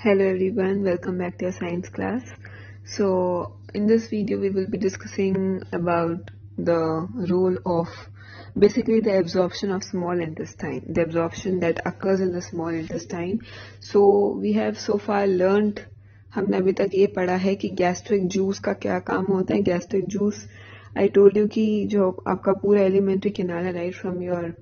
Hello everyone, welcome back to your science class. So in this video we will be discussing about the role of basically the absorption of small intestine, the absorption that occurs in the small intestine. So we have so far learned, हमने अभी तक ये पढ़ा है कि gastric juice का क्या काम होता है. Gastric juice I told you कि जो आपका पूरा एलिमेंट्री कैनाल है right from your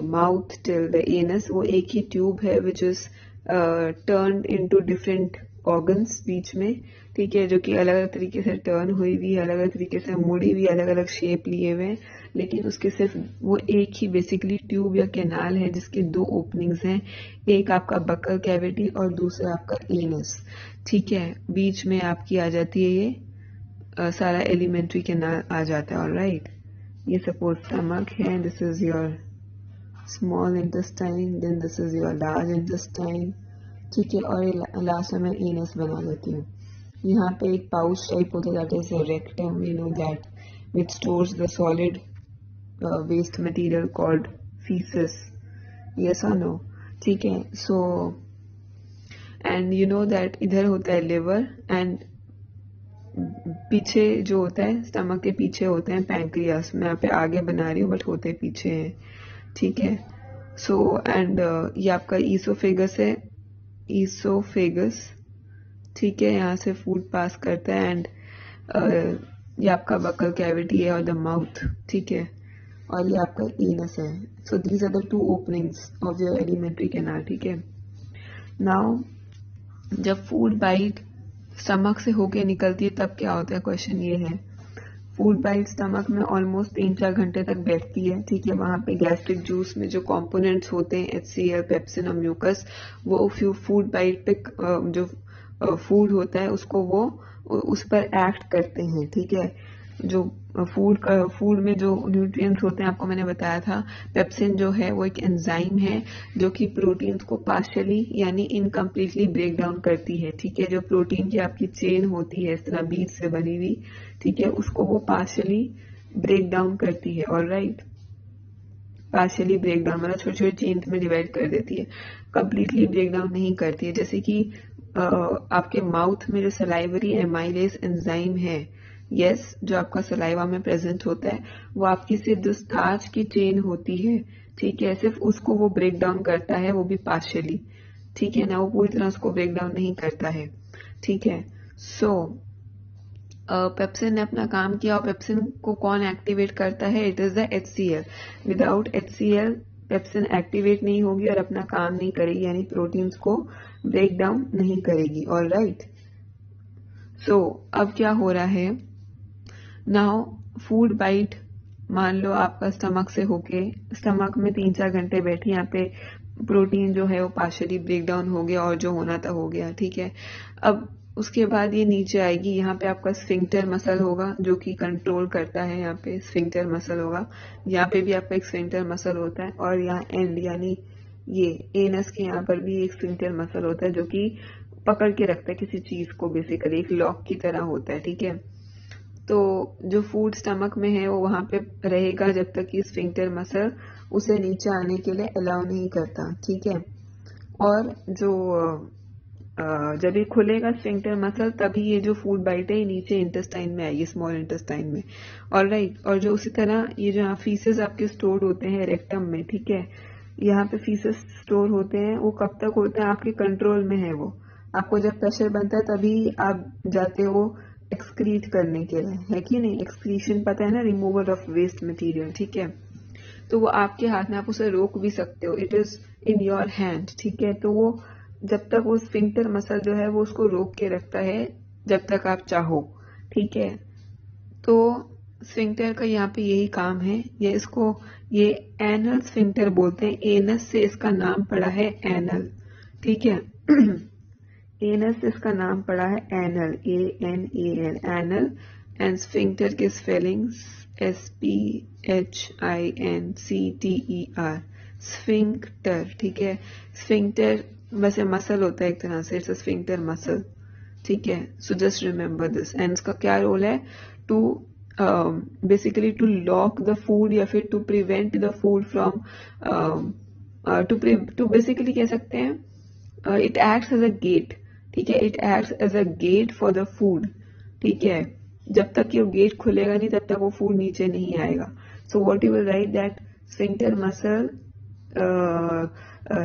mouth till the anus, वो एक ही ट्यूब है which is turn into different organs बीच में, ठीक है, जो कि अलग अलग तरीके से टर्न हुई हुई है, अलग अलग तरीके से मुड़ी हुई, अलग अलग शेप लिए हुए हैं, लेकिन उसके सिर्फ वो एक ही बेसिकली ट्यूब या कैनाल है जिसके दो ओपनिंग्स हैं, एक आपका बकल कैविटी और दूसरा आपका एनस, ठीक है. बीच में आपकी आ जाती है ये सारा एलिमेंट्री कैनाल आ जाता है. ऑलराइट, ये सपोज स्टमक है, this is your small intestine, then this is your large intestine, ठीक है, और लास्ट में मैं एनस बना लेती हूँ. यहाँ पे एक पाउच टाइप होता है, that is rectum, you know that which stores the solid waste material called faeces. Yes और नो? ठीक है. So and you know that इधर होता है लिवर, एंड पीछे जो होता है स्टमक के पीछे होते हैं पैंक्रियास. मैं यहाँ पे आगे बना रही हूँ बट होते पीछे हैं, ठीक है. सो एंड ये आपका ईसोफेगस है, ईसोफेगस, ठीक है, यहाँ से फूड पास करता है, एंड ये आपका बकल कैविटी है और द माउथ, ठीक है, और ये आपका एनस है. So these are the two openings of your alimentary canal, ठीक है. नाउ जब फूड बाइट स्टमक से होके निकलती है तब क्या होता है, क्वेश्चन ये है. फूड बाइट स्टमक में ऑलमोस्ट 3-4 घंटे तक बैठती है, ठीक है. वहां पे गैस्ट्रिक जूस में जो कंपोनेंट्स होते हैं HCl, पेप्सिन और म्यूकस, वो फूड बाइट पे जो फूड होता है उसको वो उस पर एक्ट करते हैं, ठीक है. जो फूड में जो न्यूट्रिएंट्स होते हैं आपको मैंने बताया था, पेप्सिन जो है वो एक एंजाइम है जो कि प्रोटीन्स को पार्शियली यानी इनकम्प्लीटली ब्रेक डाउन करती है, ठीक है. जो प्रोटीन की आपकी चेन होती है इस तरह बीज से बनी हुई, ठीक है, उसको वो पार्शियली ब्रेक डाउन करती है. ऑलराइट, पार्शियली ब्रेक डाउन मतलब छोटी छोटी चेन्स में डिवाइड कर देती है, कंप्लीटली ब्रेक डाउन नहीं करती है. जैसे कि आपके माउथ में जो सलाइवरी एमाइलेज एंजाइम है, यस, जो आपका सलाइवा में प्रेजेंट होता है, वो आपकी सिर्फ जो स्टार्च की चेन होती है, ठीक है, सिर्फ उसको वो ब्रेक डाउन करता है, वो भी पार्शियली, ठीक है ना, वो पूरी तरह उसको ब्रेक डाउन नहीं करता है, ठीक है. सो पेप्सिन ने अपना काम किया, और पेप्सिन को कौन एक्टिवेट करता है, it is the HCl. Without HCl pepsin activate नहीं होगी और अपना काम नहीं करेगी, यानी प्रोटीन्स को ब्रेक डाउन नहीं करेगी. ऑलराइट, सो अब क्या हो रहा है, नाउ फूड बाइट मान लो आपका स्टमक से होके स्टमक में 3-4 घंटे बैठी, यहाँ पे प्रोटीन जो है वो पार्शियली ब्रेक डाउन हो गया और जो होना था हो गया, ठीक है. अब उसके बाद ये नीचे आएगी, यहाँ पे आपका स्फिंक्टर मसल होगा जो कि कंट्रोल करता है, यहाँ पे स्फिंक्टर मसल होगा, यहाँ पे भी आपका एक स्फिंक्टर मसल होता है, और यहाँ एंड यानी ये एनस के यहाँ पर भी एक स्फिंक्टर मसल होता है जो कि पकड़ के रखता है किसी चीज को, बेसिकली एक लॉक की तरह होता है, ठीक है. तो जो फूड स्टमक में है वो वहां पे रहेगा जब तक कि स्फिंक्टर मसल उसे नीचे आने के लिए अलाउ नहीं करता, ठीक है. और जो जब ये खुलेगा स्फिंक्टर मसल तभी ये जो फूड बाइट है ये नीचे इंटेस्टाइन में आएगी, स्मॉल इंटेस्टाइन में. ऑलराइट, और जो उसी तरह ये जो फीसेस आपके स्टोर होते हैं रेक्टम में, ठीक है, यहाँ पे फीसेस स्टोर होते हैं, वो कब तक होते हैं, आपके कंट्रोल में है वो. आपको जब प्रेशर बनता है तभी आप जाते हो एक्सक्रीट करने के लिए, है कि नहीं. एक्सक्रीशन पता है ना, रिमूवल ऑफ वेस्ट मटेरियल, ठीक है. तो वो आपके हाथ में, आप उसे रोक भी सकते हो, it is in your hand, ठीक है. तो वो जब तक वो स्फिंक्टर मसल जो है वो उसको रोक के रखता है जब तक आप चाहो, ठीक है. तो स्फिंक्टर का यहाँ पे यही काम है, ये इसको ये एनल स्फिंक्टर बोलते हैं, एनस से इसका नाम पड़ा है एनल, ठीक है. एनस से इसका नाम पड़ा है anal, ANAL, anal. And sphincter के स्पेलिंग्स SPHINCTER, स्फिंक्टर, ठीक है. स्फिंक्टर वैसे मसल होता है एक तरह से, इट्स स्फिंक्टर मसल, ठीक है. So just remember this. And इसका क्या रोल है, to basically to lock the food या फिर to prevent the food from to basically कह सकते हैं it acts as a gate, ठीक है, it acts as a gate for the food, ठीक है, जब तक कि वो गेट खुलेगा नहीं तब तक वो फूड नीचे नहीं आएगा. So what you will write that sphincter muscle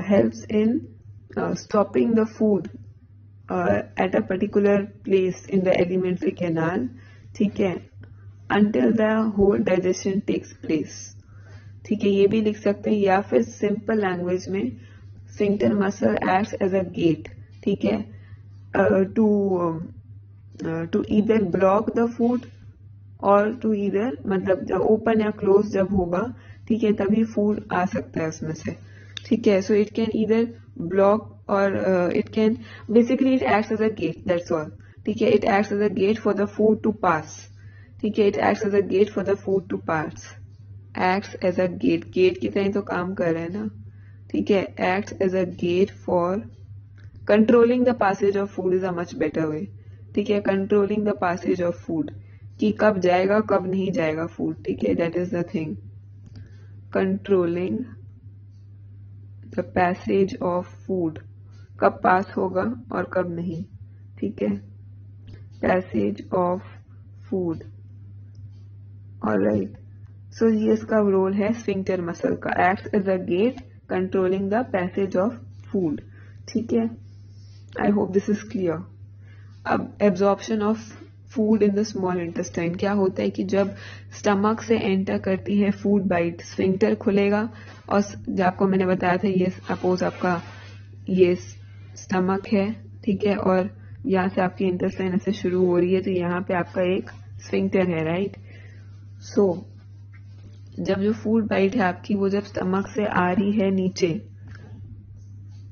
helps in stopping the food at a particular place in the alimentary canal, ठीक है, until the whole digestion takes place. ठीक है, ये भी लिख सकते हैं, या फिर सिंपल लैंग्वेज में sphincter muscle acts as a gate, ठीक है, to either block the food और टू ईदर, मतलब जब ओपन या क्लोज जब होगा, ठीक है, तभी फूड आ सकता है उसमें से, ठीक है. So it can either block or it can, basically it acts as a gate, that's all, ठीक है. It acts as a gate for the food to pass, ठीक है, it acts as a gate for the food to pass, acts as a gate, gate की तरह तो काम कर रहे हैं ना, ठीक है. Acts as a gate for controlling the passage of food is a much better way, ठीक है, controlling the passage of food, कि कब जाएगा कब नहीं जाएगा फूड, ठीक है, that is the thing. Controlling the passage of food, कब पास होगा और कब नहीं, ठीक है, passage of food. Alright, so ये इसका रोल है स्फिंक्टर मसल का, acts as a gate controlling the passage of food, ठीक है. I hope this is clear. अब absorption of food in the small intestine, क्या होता है कि जब स्टमक से एंटर करती है फूड बाइट, स्फिंक्टर खुलेगा और जो आपको मैंने बताया था, ये सपोज आपका ये स्टमक है, ठीक है, और यहाँ से आपकी इंटेस्टाइन ऐसे शुरू हो रही है, तो यहाँ पे आपका एक स्फिंक्टर है, राइट. सो जब जो फूड बाइट है आपकी, वो जब स्टमक से आ रही है नीचे,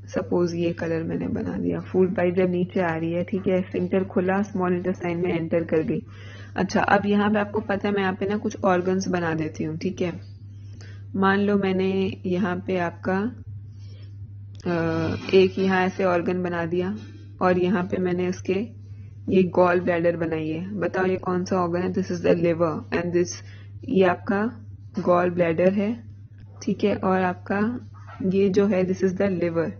सपोज ये कलर मैंने बना दिया, फूड बाइट जब नीचे आ रही है, ठीक है, स्फिंक्टर खुला, स्मॉल इंटेस्टाइन में एंटर कर गई. अच्छा, अब यहाँ पे आपको पता है मैं यहाँ पे ना कुछ ऑर्गन्स बना देती हूँ, ठीक है. मान लो मैंने यहाँ पे आपका एक यहाँ ऐसे ऑर्गन बना दिया, और यहाँ पे मैंने उसके ये गॉल ब्लैडर बनाई है. बताओ ये कौन सा ऑर्गन है? This is the liver and this, ये आपका गॉल ब्लैडर है, ठीक है, और आपका ये जो है this is the liver,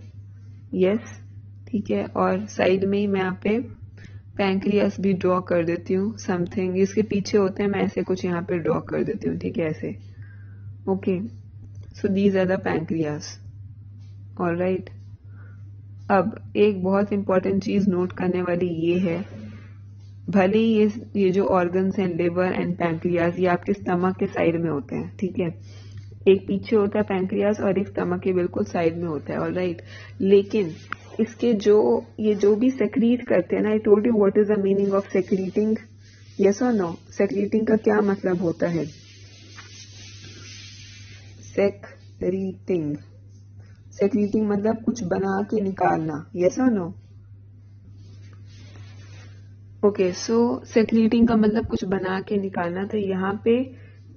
yes, ठीक है. और साइड में ही मैं यहाँ पे पैंक्रियास भी ड्रॉ कर देती हूँ, समथिंग इसके पीछे होते हैं, मैं ऐसे कुछ यहाँ पे ड्रॉ कर देती हूँ, ठीक है, ऐसे. Okay, so these are the pancreas. Alright, अब एक बहुत इंपॉर्टेंट चीज नोट करने वाली ये है, भले ही ये जो ऑर्गन्स हैं लिवर एंड पैंक्रियास, ये आपके स्टमक के साइड में होते हैं, ठीक है, एक पीछे होता है पैंक्रियास और एक स्टमक के बिल्कुल साइड में होता है. ऑलराइट, लेकिन इसके ये जो भी सेक्रीट करते हैं ना, I told you what is the meaning of secreting, yes और नो. सेक्रीटिंग का क्या मतलब होता है? सेक्रीटिंग, सेक्रीटिंग मतलब कुछ बना के निकालना, यस और नो. ओके, सो सेक्रीटिंग का मतलब कुछ बना के निकालना. तो यहाँ पे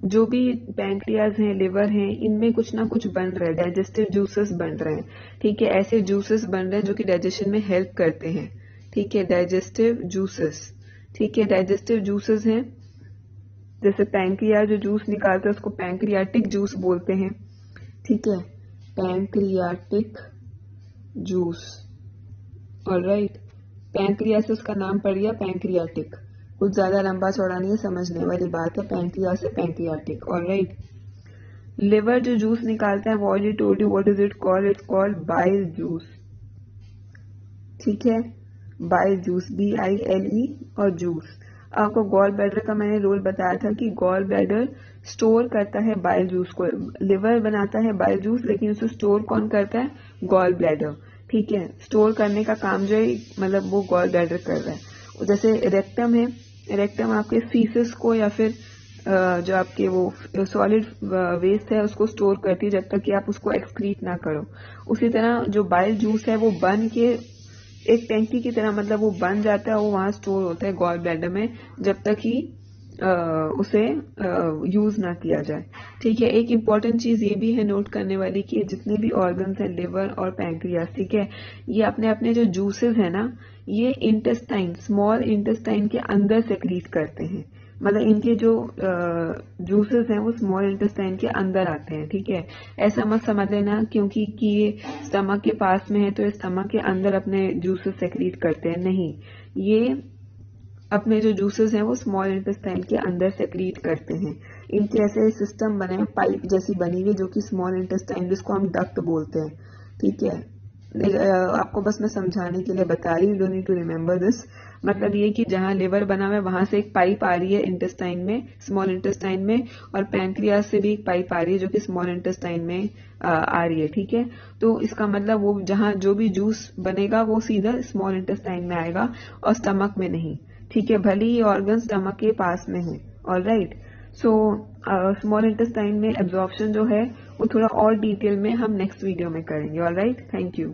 जो भी पैंक्रियाज हैं, लिवर हैं, इनमें कुछ ना कुछ बन रहा है, डाइजेस्टिव जूसेस बन रहे हैं, ठीक है, ऐसे जूसेस बन रहे हैं जो कि डाइजेशन में हेल्प करते हैं, ठीक है, डाइजेस्टिव जूसेस, ठीक है, डाइजेस्टिव जूसेस हैं. जैसे पैंक्रियाज जो जूस निकालते हैं उसको पैंक्रियाटिक जूस बोलते हैं, ठीक है, पैंक्रियाटिक जूस. ऑलराइट, पैंक्रियासिस का नाम पड़ गया पैंक्रियाटिक, कुछ ज्यादा लंबा चौड़ा नहीं है, समझने वाली बात है, पैंक्रियास से पैंक्रियाटिक. ऑलराइट, लिवर जो जूस निकालता है वो already told you what is it called, it's called bile juice, ठीक है, बाइल जूस, BILE और जूस. आपको गॉल ब्लैडर का मैंने रोल बताया था कि गॉल ब्लैडर स्टोर करता है बाइल जूस को, लिवर बनाता है बाइल जूस, लेकिन उसे स्टोर कौन करता है? गॉल ब्लैडर, ठीक है, स्टोर करने का काम जो है मतलब वो गॉल ब्लैडर कर रहा है. जैसे रेक्टम है, रेक्टम आपके फीसेस को या फिर जो आपके वो सॉलिड वेस्ट है उसको स्टोर करती है जब तक कि आप उसको एक्सक्रीट ना करो. उसी तरह जो बाइल जूस है वो बन के एक टैंकी की तरह, मतलब वो बन जाता है, वो वहां स्टोर होता है गॉल ब्लैडर में जब तक कि उसे यूज ना किया जाए, ठीक है. एक इम्पॉर्टेंट चीज ये भी है नोट करने वाली कि जितने भी ऑर्गन्स हैं, लिवर और पैंक्रियास, ठीक है, ये अपने अपने जो जूसेस है ना, ये इंटेस्टाइन, स्मॉल इंटेस्टाइन के अंदर सेक्रीट करते हैं, मतलब इनके जो जूसेस हैं वो स्मॉल इंटेस्टाइन के अंदर आते हैं, ठीक है। ऐसा मत समझ लेना क्योंकि कि ये स्टमक के पास में है तो ये स्टमक के अंदर अपने जूसेस सेक्रीट करते हैं, नहीं, ये अपने जो जूसेस हैं वो स्मॉल इंटेस्टाइन के अंदर सेक्रीट करते हैं। इनके ऐसे सिस्टम बने हैं, पाइप जैसी बनी हुई, जो कि स्मॉल इंटेस्टाइन, जिसको हम डक्ट बोलते हैं, ठीक है। आपको बस मैं समझाने के लिए बता रही हूँ, don't need to remember this. मतलब ये कि जहाँ लिवर बना हुआ है वहां से एक पाइप आ रही है इंटेस्टाइन में, स्मॉल इंटेस्टाइन में, और पैंक्रियाज से भी एक पाइप आ रही है जो कि स्मॉल इंटेस्टाइन में आ रही है, ठीक है। तो इसका मतलब वो जहाँ जो भी जूस बनेगा वो सीधा स्मॉल इंटेस्टाइन में आएगा और स्टमक में नहीं, ठीक है, भले ही ऑर्गन स्टमक के पास में है। ऑलराइट, सो स्मॉल इंटेस्टाइन में एब्जॉर्प्शन जो है वो थोड़ा और डिटेल में हम नेक्स्ट वीडियो में करेंगे। Alright, thank you.